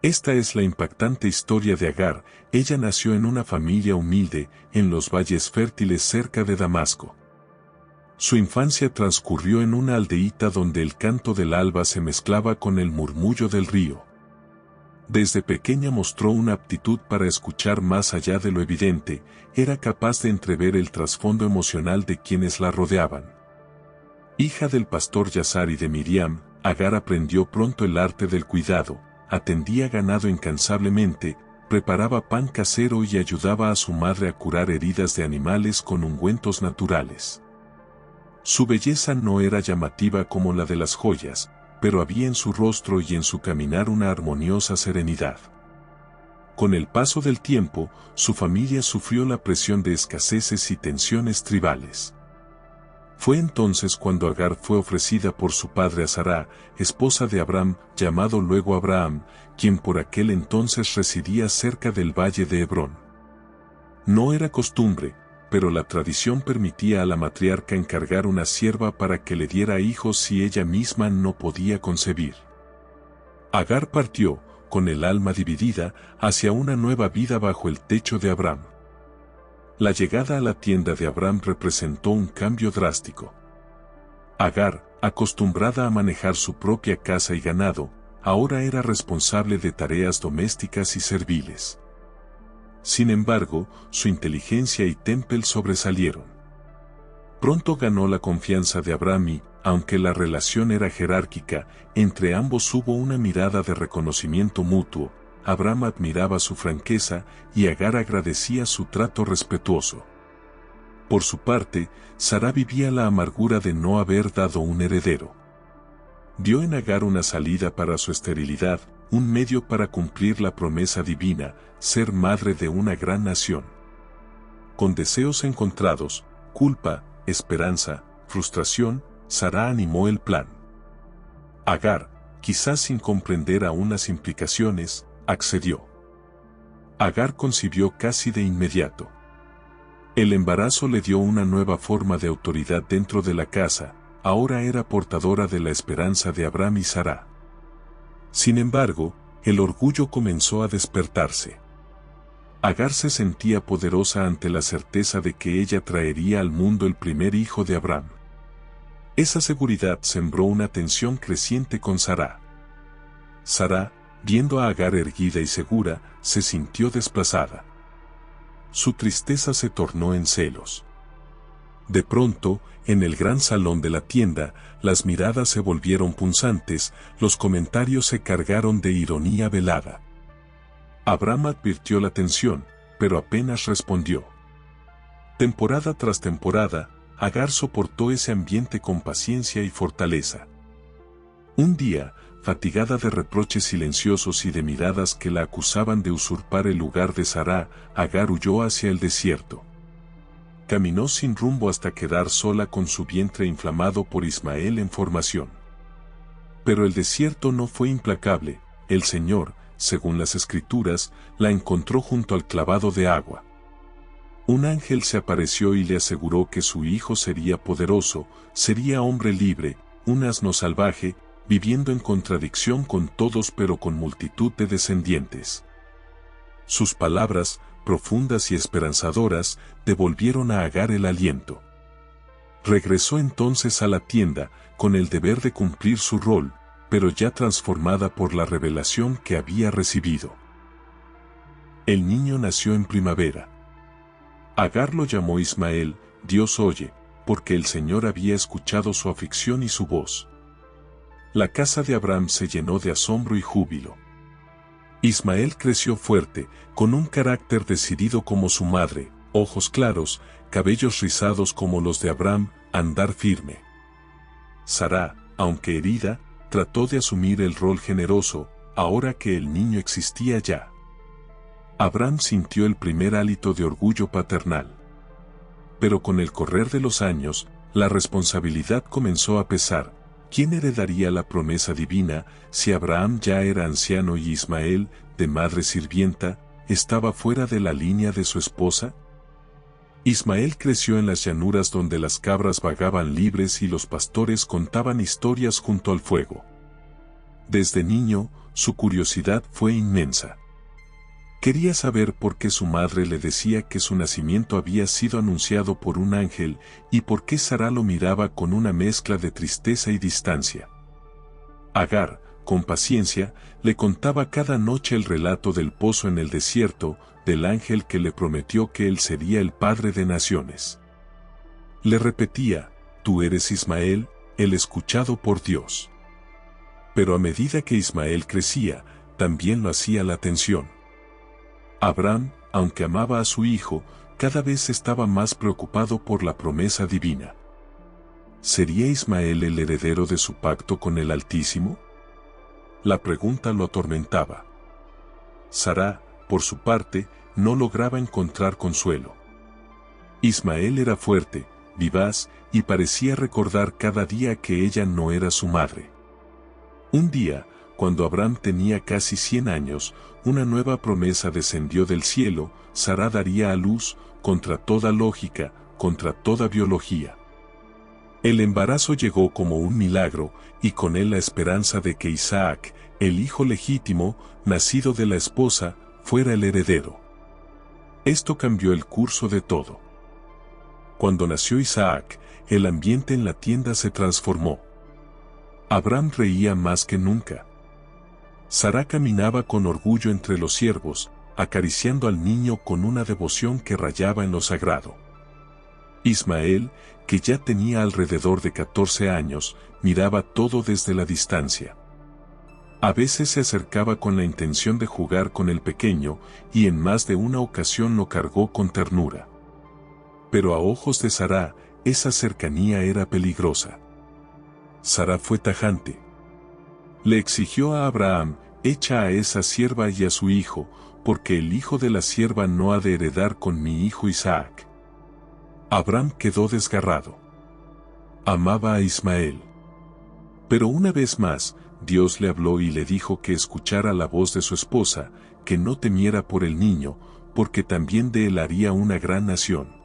Esta es la impactante historia de Agar. Ella nació en una familia humilde, en los valles fértiles cerca de Damasco. Su infancia transcurrió en una aldeíta donde el canto del alba se mezclaba con el murmullo del río. Desde pequeña mostró una aptitud para escuchar más allá de lo evidente, era capaz de entrever el trasfondo emocional de quienes la rodeaban. Hija del pastor Yazar y de Miriam, Agar aprendió pronto el arte del cuidado, atendía ganado incansablemente, preparaba pan casero y ayudaba a su madre a curar heridas de animales con ungüentos naturales. Su belleza no era llamativa como la de las joyas, pero había en su rostro y en su caminar una armoniosa serenidad. Con el paso del tiempo, su familia sufrió la presión de escaseces y tensiones tribales. Fue entonces cuando Agar fue ofrecida por su padre a Sará, esposa de Abraham, llamado luego Abraham, quien por aquel entonces residía cerca del valle de Hebrón. No era costumbre, pero la tradición permitía a la matriarca encargar una sierva para que le diera hijos si ella misma no podía concebir. Agar partió, con el alma dividida, hacia una nueva vida bajo el techo de Abraham. La llegada a la tienda de Abraham representó un cambio drástico. Agar, acostumbrada a manejar su propia casa y ganado, ahora era responsable de tareas domésticas y serviles. Sin embargo, su inteligencia y temple sobresalieron. Pronto ganó la confianza de Abraham y, aunque la relación era jerárquica, entre ambos hubo una mirada de reconocimiento mutuo. Abraham admiraba su franqueza y Agar agradecía su trato respetuoso. Por su parte, Sará vivía la amargura de no haber dado un heredero. Vio en Agar una salida para su esterilidad, un medio para cumplir la promesa divina, ser madre de una gran nación. Con deseos encontrados, culpa, esperanza, frustración, Sará animó el plan. Agar, quizás sin comprender aún las implicaciones, accedió. Agar concibió casi de inmediato. El embarazo le dio una nueva forma de autoridad dentro de la casa, ahora era portadora de la esperanza de Abraham y Sará. Sin embargo, el orgullo comenzó a despertarse. Agar se sentía poderosa ante la certeza de que ella traería al mundo el primer hijo de Abraham. Esa seguridad sembró una tensión creciente con Sará. Sará, viendo a Agar erguida y segura, se sintió desplazada. Su tristeza se tornó en celos. De pronto, en el gran salón de la tienda, las miradas se volvieron punzantes, los comentarios se cargaron de ironía velada. Abraham advirtió la tensión, pero apenas respondió. Temporada tras temporada, Agar soportó ese ambiente con paciencia y fortaleza. Un día, fatigada de reproches silenciosos y de miradas que la acusaban de usurpar el lugar de Sará, Agar huyó hacia el desierto. Caminó sin rumbo hasta quedar sola con su vientre inflamado por Ismael en formación. Pero el desierto no fue implacable, el Señor, según las Escrituras, la encontró junto al clavado de agua. Un ángel se apareció y le aseguró que su hijo sería poderoso, sería hombre libre, un asno salvaje, viviendo en contradicción con todos pero con multitud de descendientes. Sus palabras, profundas y esperanzadoras, devolvieron a Agar el aliento. Regresó entonces a la tienda, con el deber de cumplir su rol, pero ya transformada por la revelación que había recibido. El niño nació en primavera. Agar lo llamó Ismael, Dios oye, porque el Señor había escuchado su aflicción y su voz. La casa de Abraham se llenó de asombro y júbilo. Ismael creció fuerte, con un carácter decidido como su madre, ojos claros, cabellos rizados como los de Abraham, andar firme. Sará, aunque herida, trató de asumir el rol generoso, ahora que el niño existía ya. Abraham sintió el primer hálito de orgullo paternal. Pero con el correr de los años, la responsabilidad comenzó a pesar. ¿Quién heredaría la promesa divina si Abraham ya era anciano y Ismael, de madre sirvienta, estaba fuera de la línea de su esposa? Ismael creció en las llanuras donde las cabras vagaban libres y los pastores contaban historias junto al fuego. Desde niño, su curiosidad fue inmensa. Quería saber por qué su madre le decía que su nacimiento había sido anunciado por un ángel y por qué Sara lo miraba con una mezcla de tristeza y distancia. Agar, con paciencia, le contaba cada noche el relato del pozo en el desierto, del ángel que le prometió que él sería el padre de naciones. Le repetía, tú eres Ismael, el escuchado por Dios. Pero a medida que Ismael crecía, también lo hacía la tensión. Abraham, aunque amaba a su hijo, cada vez estaba más preocupado por la promesa divina. ¿Sería Ismael el heredero de su pacto con el Altísimo? La pregunta lo atormentaba. Sara, por su parte, no lograba encontrar consuelo. Ismael era fuerte, vivaz, y parecía recordar cada día que ella no era su madre. Un día, cuando Abraham tenía casi 100 años, una nueva promesa descendió del cielo: Sara daría a luz, contra toda lógica, contra toda biología. El embarazo llegó como un milagro, y con él la esperanza de que Isaac, el hijo legítimo, nacido de la esposa, fuera el heredero. Esto cambió el curso de todo. Cuando nació Isaac, el ambiente en la tienda se transformó. Abraham reía más que nunca. Sara caminaba con orgullo entre los siervos, acariciando al niño con una devoción que rayaba en lo sagrado. Ismael, que ya tenía alrededor de 14 años, miraba todo desde la distancia. A veces se acercaba con la intención de jugar con el pequeño, y en más de una ocasión lo cargó con ternura. Pero a ojos de Sara, esa cercanía era peligrosa. Sara fue tajante. Le exigió a Abraham: echa a esa sierva y a su hijo, porque el hijo de la sierva no ha de heredar con mi hijo Isaac. Abraham quedó desgarrado. Amaba a Ismael. Pero una vez más, Dios le habló y le dijo que escuchara la voz de su esposa, que no temiera por el niño, porque también de él haría una gran nación.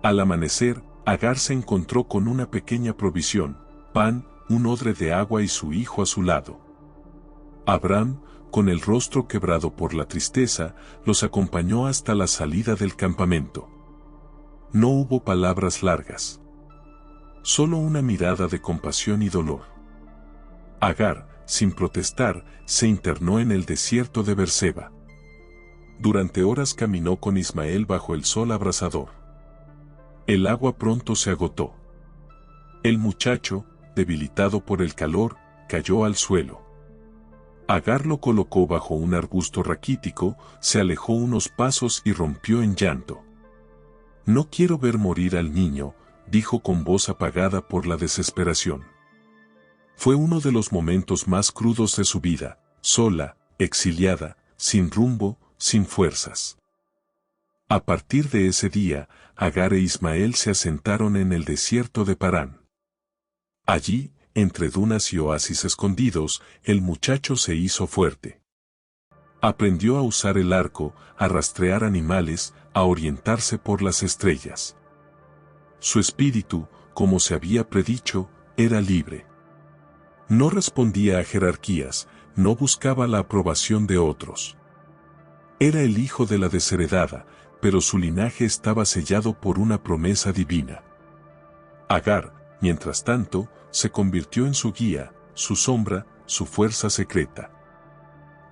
Al amanecer, Agar se encontró con una pequeña provisión: pan, un odre de agua y su hijo a su lado. Abraham, con el rostro quebrado por la tristeza, los acompañó hasta la salida del campamento. No hubo palabras largas. Solo una mirada de compasión y dolor. Agar, sin protestar, se internó en el desierto de Berseba. Durante horas caminó con Ismael bajo el sol abrasador. El agua pronto se agotó. El muchacho, debilitado por el calor, cayó al suelo. Agar lo colocó bajo un arbusto raquítico, se alejó unos pasos y rompió en llanto. No quiero ver morir al niño, dijo con voz apagada por la desesperación. Fue uno de los momentos más crudos de su vida, sola, exiliada, sin rumbo, sin fuerzas. A partir de ese día, Agar e Ismael se asentaron en el desierto de Parán. Allí, entre dunas y oasis escondidos, el muchacho se hizo fuerte. Aprendió a usar el arco, a rastrear animales, a orientarse por las estrellas. Su espíritu, como se había predicho, era libre. No respondía a jerarquías, no buscaba la aprobación de otros. Era el hijo de la desheredada, pero su linaje estaba sellado por una promesa divina. Agar, mientras tanto, se convirtió en su guía, su sombra, su fuerza secreta.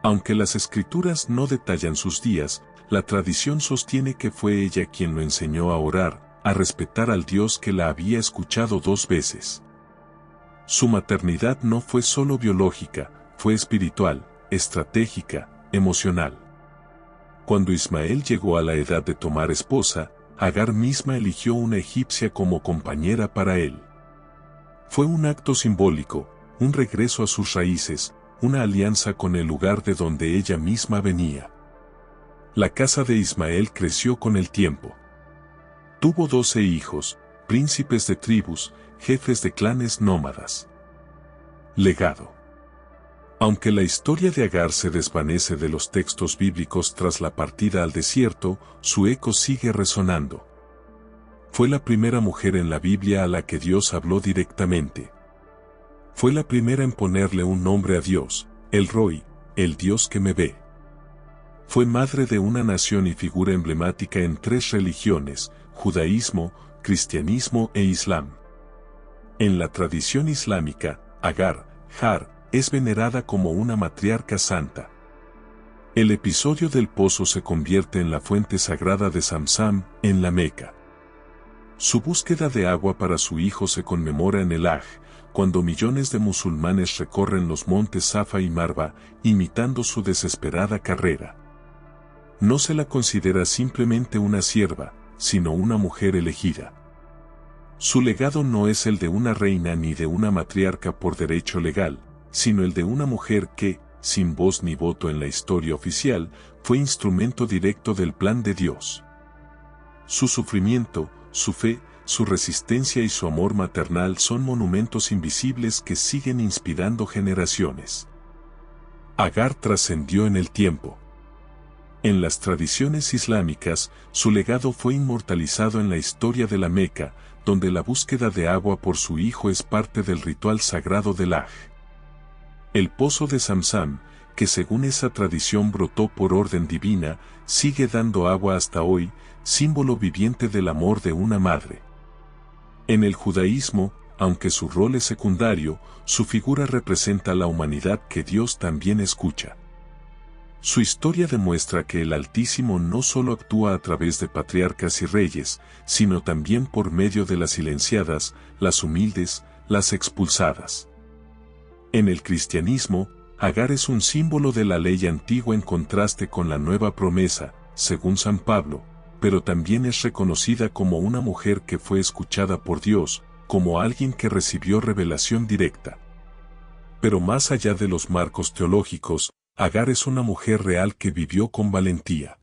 Aunque las escrituras no detallan sus días, la tradición sostiene que fue ella quien lo enseñó a orar, a respetar al Dios que la había escuchado 2 veces. Su maternidad no fue solo biológica, fue espiritual, estratégica, emocional. Cuando Ismael llegó a la edad de tomar esposa, Agar misma eligió una egipcia como compañera para él. Fue un acto simbólico, un regreso a sus raíces, una alianza con el lugar de donde ella misma venía. La casa de Ismael creció con el tiempo. Tuvo 12 hijos, príncipes de tribus, jefes de clanes nómadas. Legado. Aunque la historia de Agar se desvanece de los textos bíblicos tras la partida al desierto, su eco sigue resonando. Fue la primera mujer en la Biblia a la que Dios habló directamente. Fue la primera en ponerle un nombre a Dios, el Roi, el Dios que me ve. Fue madre de una nación y figura emblemática en 3 religiones, judaísmo, cristianismo e islam. En la tradición islámica, Agar, es venerada como una matriarca santa. El episodio del pozo se convierte en la fuente sagrada de Zamzam, en la Meca. Su búsqueda de agua para su hijo se conmemora en el Hajj, cuando millones de musulmanes recorren los montes Safa y Marwa, imitando su desesperada carrera. No se la considera simplemente una sierva, sino una mujer elegida. Su legado no es el de una reina ni de una matriarca por derecho legal, sino el de una mujer que, sin voz ni voto en la historia oficial, fue instrumento directo del plan de Dios. Su sufrimiento, su fe, su resistencia y su amor maternal son monumentos invisibles que siguen inspirando generaciones. Agar trascendió en el tiempo. En las tradiciones islámicas, su legado fue inmortalizado en la historia de la Meca, donde la búsqueda de agua por su hijo es parte del ritual sagrado del Hajj. El pozo de Zamzam, que según esa tradición brotó por orden divina, sigue dando agua hasta hoy, símbolo viviente del amor de una madre. En el judaísmo, aunque su rol es secundario, su figura representa la humanidad que Dios también escucha. Su historia demuestra que el Altísimo no solo actúa a través de patriarcas y reyes, sino también por medio de las silenciadas, las humildes, las expulsadas. En el cristianismo, Agar es un símbolo de la ley antigua en contraste con la nueva promesa, según San Pablo, pero también es reconocida como una mujer que fue escuchada por Dios, como alguien que recibió revelación directa. Pero más allá de los marcos teológicos, Agar es una mujer real que vivió con valentía.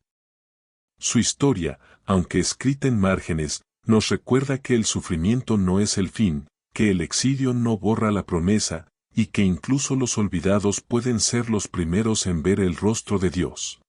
Su historia, aunque escrita en márgenes, nos recuerda que el sufrimiento no es el fin, que el exilio no borra la promesa, y que incluso los olvidados pueden ser los primeros en ver el rostro de Dios.